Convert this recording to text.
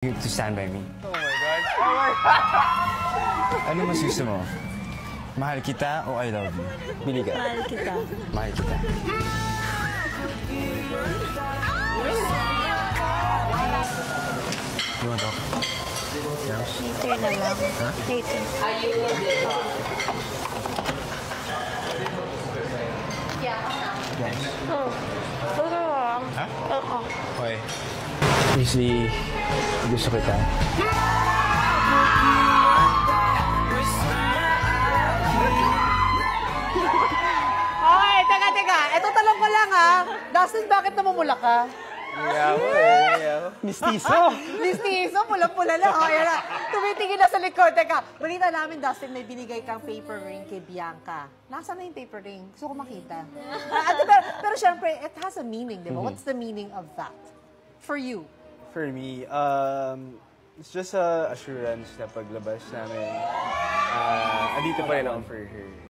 You to stand by me. Oh my God. Oh my God. Ano mas gusto mo? Mahal kita o I love you? Pili ka. Mahal kita. Mahal kita. You want to talk? Yes? Later na lang. Huh? Later. Yes. Later lang. Ha? Oo. Okay. Usually, gusto kita. Okay, teka. Ito tanong ko lang ha. Dustin, bakit namumula ka? Mistiso. Listiso, pula-pula lang. Kaya na. Tumitingin na sa likod. Teka, balita namin, Dustin, may binigay kang paper ring kay Bianca. Nasaan na yung paper ring? Gusto ko makita. Pero syempre, it has a meaning, di ba? What's the meaning of that? For you? For me, it's just a assurance na paglabas namin, andito pa rin ako for her.